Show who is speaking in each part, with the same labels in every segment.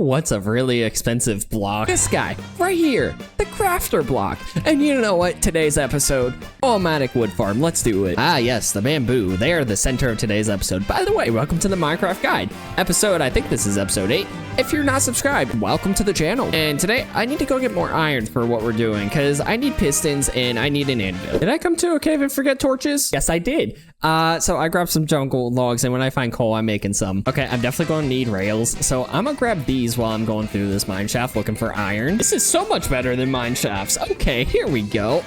Speaker 1: what's a really expensive block? This guy right here, the crafter block. And you know what? Today's episode, automatic wood farm. Let's do it. Ah, yes, the bamboo. They are the center of today's episode. By the way, welcome to the Minecraft Guide episode. I think this is episode 8. If you're not subscribed, welcome to the channel. And today I need to go get more iron for what we're doing because I need pistons and I need an anvil. Did I come to a cave and forget torches? Yes, I did. So I grabbed some jungle logs, and when I find coal, I'm making some. Okay, I'm definitely going to need rails. So I'm gonna grab these while I'm going through this mine shaft looking for iron. This is so much better than mine shafts. Okay, here we go.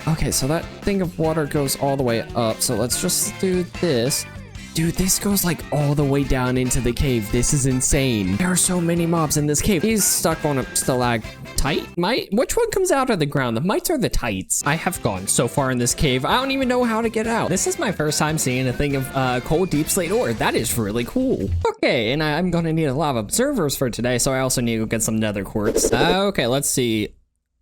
Speaker 1: Okay, so that thing of water goes all the way up. So let's just do this. Dude, this goes like all the way down into the cave. This is insane. There are so many mobs in this cave. He's stuck on a stalactite? Mite? Which one comes out of the ground? The mites or the tights? I have gone so far in this cave, I don't even know how to get out. This is my first time seeing a thing of cold deep slate ore. That is really cool. Okay, and I'm gonna need a lot of observers for today, so I also need to go get some nether quartz. Okay, let's see.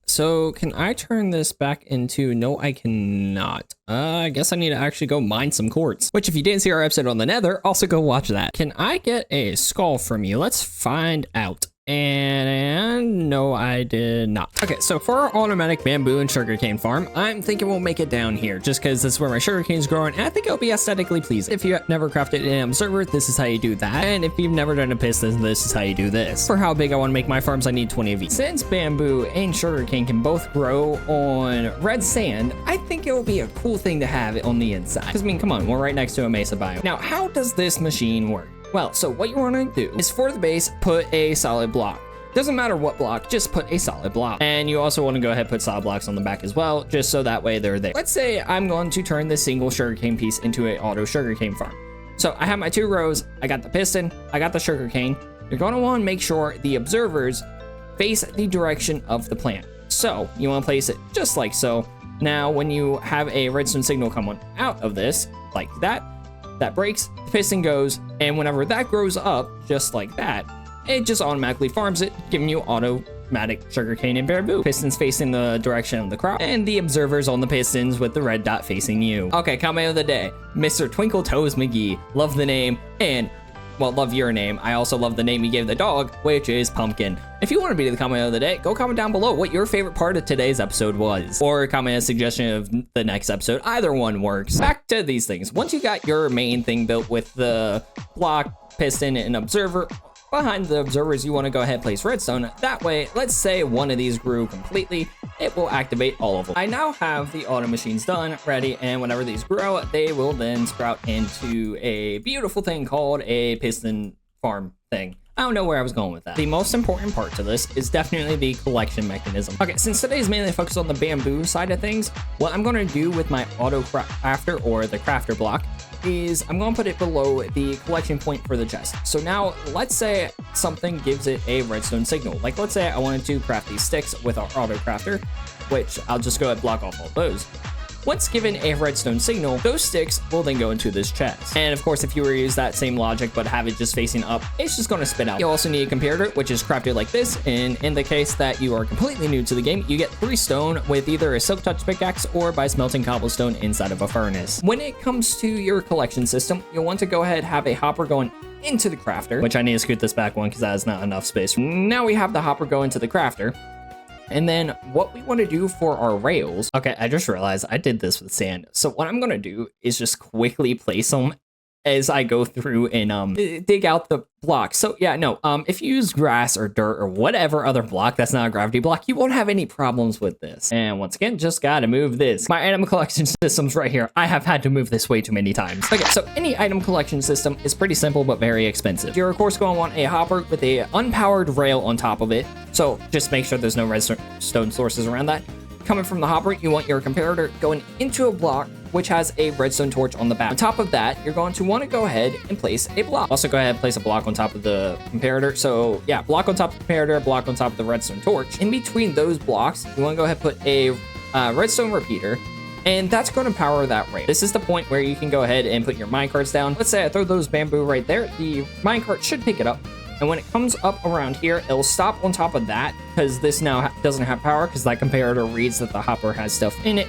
Speaker 1: So can I turn this back into, no, I cannot. I guess I need to actually go mine some quartz, which if you didn't see our episode on the nether, also go watch that. Can I get a skull from you? Let's find out. And no, I did not. Okay, so for our automatic bamboo and sugarcane farm, I'm thinking we'll make it down here just because this is where my sugarcane's growing, and I think it'll be aesthetically pleasing. If you have never crafted an observer, this is how you do that. And if you've never done a piston, this is how you do this. For how big I want to make my farms, I need 20 of each. Since bamboo and sugarcane can both grow on red sand, I think it will be a cool thing to have it on the inside. Because I mean, come on, we're right next to a mesa biome. Now, how does this machine work? Well, so what you want to do is for the base, put a solid block. Doesn't matter what block, just put a solid block. And you also want to go ahead and put solid blocks on the back as well, just so that way they're there. Let's say I'm going to turn this single sugarcane piece into an auto sugarcane farm. So I have my 2 rows, I got the piston, I got the sugarcane. You're going to want to make sure the observers face the direction of the plant. So you want to place it just like so. Now, when you have a redstone signal come on out of this, like that breaks, the piston goes, and whenever that grows up, just like that, it just automatically farms it, giving you automatic sugarcane and bamboo. Pistons facing the direction of the crop, and the observers on the pistons with the red dot facing you. Okay, comment of the day, Mr. Twinkle Toes McGee. Love the name, and well, love your name. I also love the name you gave the dog, which is Pumpkin. If you want to be the comment of the day, go comment down below what your favorite part of today's episode was. Or comment a suggestion of the next episode. Either one works. Back to these things. Once you got your main thing built with the block, piston, and observer, behind the observers, you want to go ahead and place redstone. That way, let's say one of these grew completely, it will activate all of them. I now have the auto machines done, ready, and whenever these grow, they will then sprout into a beautiful thing called a piston farm thing. I don't know where I was going with that. The most important part to this is definitely the collection mechanism. Okay, since today's mainly focused on the bamboo side of things, what I'm going to do with my auto crafter or the crafter block is I'm going to put it below the collection point for the chest. So now let's say something gives it a redstone signal. Like let's say I wanted to craft these sticks with our auto crafter, which I'll just go ahead and block off all those. Once given a redstone signal, those sticks will then go into this chest. And of course, if you were to use that same logic, but have it just facing up, it's just gonna spit out. You also need a comparator, which is crafted like this. And in the case that you are completely new to the game, you get 3 stone with either a silk touch pickaxe or by smelting cobblestone inside of a furnace. When it comes to your collection system, you'll want to go ahead and have a hopper going into the crafter, which I need to scoot this back one because that is not enough space. Now we have the hopper go into the crafter. And then what we want to do for our rails, okay, I just realized I did this with sand. So what I'm going to do is just quickly place them as I go through and dig out the block. So yeah, no, if you use grass or dirt or whatever other block that's not a gravity block, you won't have any problems with this. And once again, just gotta move this. My item collection system's right here. I have had to move this way too many times. Okay, so any item collection system is pretty simple but very expensive. You're of course going to want a hopper with a unpowered rail on top of it. So just make sure there's no redstone sources around that. Coming from the hopper, you want your comparator going into a block which has a redstone torch on the back. On top of that, you're going to want to go ahead and place a block. Also go ahead and place a block on top of the comparator. So yeah, block on top of the comparator, block on top of the redstone torch. In between those blocks, you want to go ahead and put a redstone repeater, and that's going to power that rail. This is the point where you can go ahead and put your minecarts down. Let's say I throw those bamboo right there. The minecart should pick it up. And when it comes up around here, it'll stop on top of that because this now doesn't have power because that comparator reads that the hopper has stuff in it.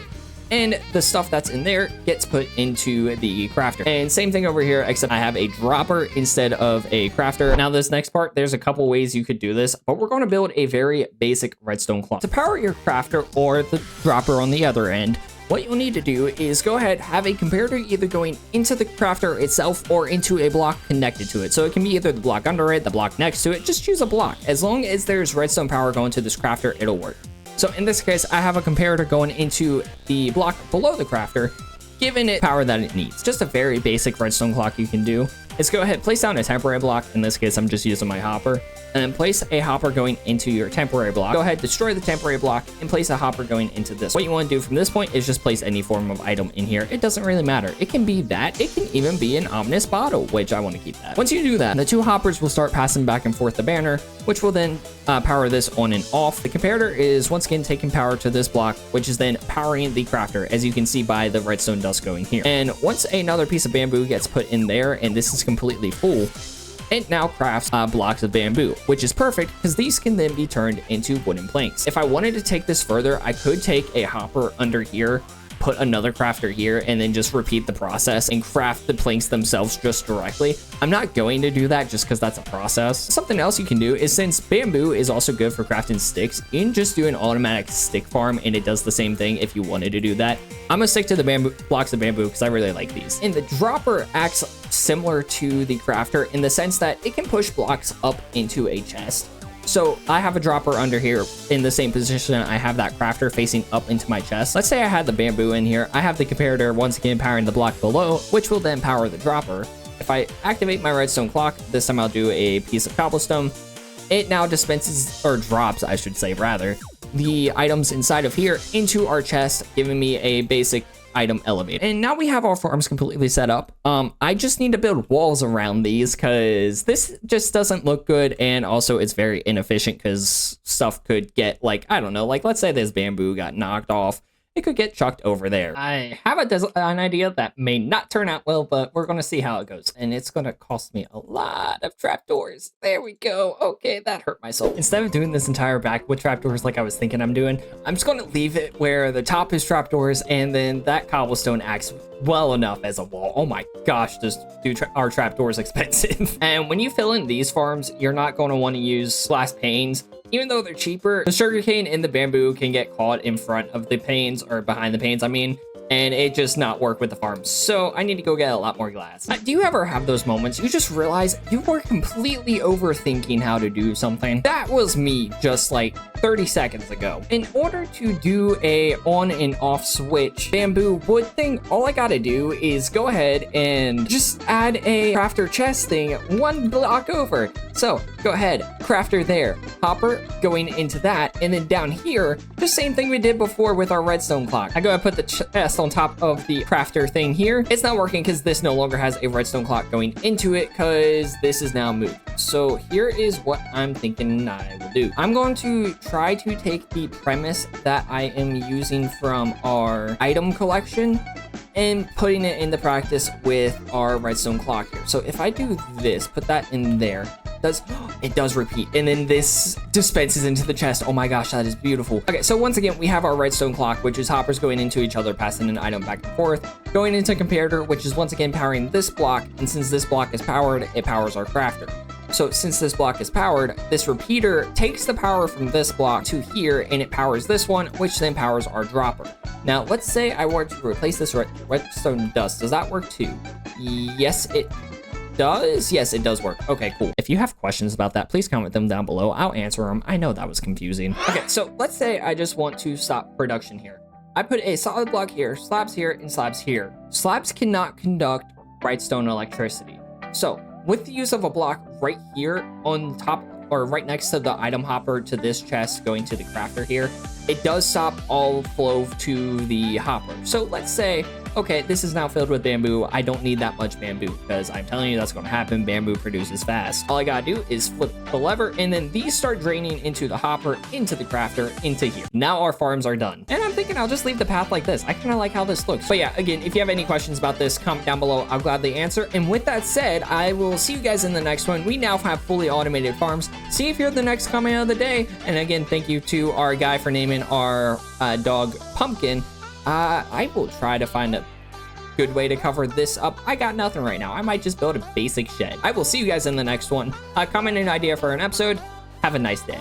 Speaker 1: and the stuff that's in there gets put into the crafter. And same thing over here, except I have a dropper instead of a crafter. Now this next part, there's a couple ways you could do this, but we're going to build a very basic redstone clock. To power your crafter or the dropper on the other end, what you'll need to do is go ahead, have a comparator either going into the crafter itself or into a block connected to it. So it can be either the block under it, the block next to it, just choose a block. As long as there's redstone power going to this crafter, it'll work. So in this case, I have a comparator going into the block below the crafter, giving it power that it needs. Just a very basic redstone clock you can do is go ahead, place down a temporary block. In this case, I'm just using my hopper. And then place a hopper going into your temporary block. Go ahead, destroy the temporary block, and place a hopper going into this. What you want to do from this point is just place any form of item in here. It doesn't really matter. It can be that. It can even be an ominous bottle, which I want to keep that. Once you do that, the two hoppers will start passing back and forth the banner, which will then power this on and off. The comparator is once again taking power to this block, which is then powering the crafter, as you can see by the redstone dust going here. And once another piece of bamboo gets put in there, and this is completely full, it now crafts blocks of bamboo, which is perfect because these can then be turned into wooden planks. If I wanted to take this further, I could take a hopper under here, put another crafter here, and then just repeat the process and craft the planks themselves just directly. I'm not going to do that just because that's a process. Something else you can do is, since bamboo is also good for crafting sticks, you can just do an automatic stick farm and it does the same thing if you wanted to do that. I'm gonna stick to the bamboo blocks of bamboo because I really like these. And the dropper acts similar to the crafter in the sense that it can push blocks up into a chest. So I have a dropper under here in the same position. I have that crafter facing up into my chest. Let's say I had the bamboo in here. I have the comparator once again powering the block below, which will then power the dropper. If I activate my redstone clock, this time I'll do a piece of cobblestone. It now dispenses, or drops, I should say rather, the items inside of here into our chest, giving me a basic item elevator. And now we have our farms completely set up. I just need to build walls around these because this just doesn't look good, and also it's very inefficient because stuff could get, like, I don't know, like let's say this bamboo got knocked off, it could get chucked over there. I have an idea that may not turn out well, but we're gonna see how it goes. And it's gonna cost me a lot of trapdoors. There we go. Okay, that hurt my soul. Instead of doing this entire back with trapdoors like I was thinking I'm doing, I'm just gonna leave it where the top is trapdoors, and then that cobblestone acts well enough as a wall. Oh my gosh, this our trapdoors expensive. And when you fill in these farms, you're not gonna wanna use glass panes. Even though they're cheaper, the sugarcane and the bamboo can get caught in front of the panes, or behind the panes, I mean, and it just not work with the farms. So I need to go get a lot more glass. Do you ever have those moments you just realize you were completely overthinking how to do something? That was me just like 30 seconds ago. In order to do a on and off switch bamboo wood thing, all I gotta do is go ahead and just add a crafter chest thing one block over. So go ahead, crafter there, hopper going into that, and then down here, the same thing we did before with our redstone clock. I go ahead and put the chest on top of the crafter thing here. It's not working because this no longer has a redstone clock going into it because this is now moved. So here is what I'm thinking I will do. I'm going to try to take the premise that I am using from our item collection and putting it into practice with our redstone clock here. So if I do this, put that in there, it does repeat, and then this dispenses into the chest. Oh my gosh, that is beautiful. Okay, so once again, we have our redstone clock, which is hoppers going into each other, passing an item back and forth, going into comparator, which is once again powering this block, and since this block is powered, it powers our crafter. So since this block is powered, this repeater takes the power from this block to here, and it powers this one, which then powers our dropper. Now, let's say I were to replace this redstone dust. Does that work too? Yes, it does. Yes, it does work. Okay, cool. If you have questions about that, please comment them down below. I'll answer them. I know that was confusing. Okay, so let's say I just want to stop production here. I put a solid block here, slabs here, and slabs here. Slabs cannot conduct redstone electricity. So with the use of a block right here on top, or right next to the item hopper to this chest going to the crafter here, it does stop all flow to the hopper. So let's say, okay, this is now filled with bamboo. I don't need that much bamboo because I'm telling you that's going to happen. Bamboo produces fast. All I got to do is flip the lever, and then these start draining into the hopper, into the crafter, into here. Now our farms are done. And I'm thinking I'll just leave the path like this. I kind of like how this looks. But yeah, again, if you have any questions about this, comment down below. I'll gladly answer. And with that said, I will see you guys in the next one. We now have fully automated farms. See if you're the next comment of the day. And again, thank you to our guy for naming our dog Pumpkin. I will try to find a good way to cover this up. I got nothing right now. I might just build a basic shed. I will see you guys in the next one. Comment an idea for an episode. Have a nice day.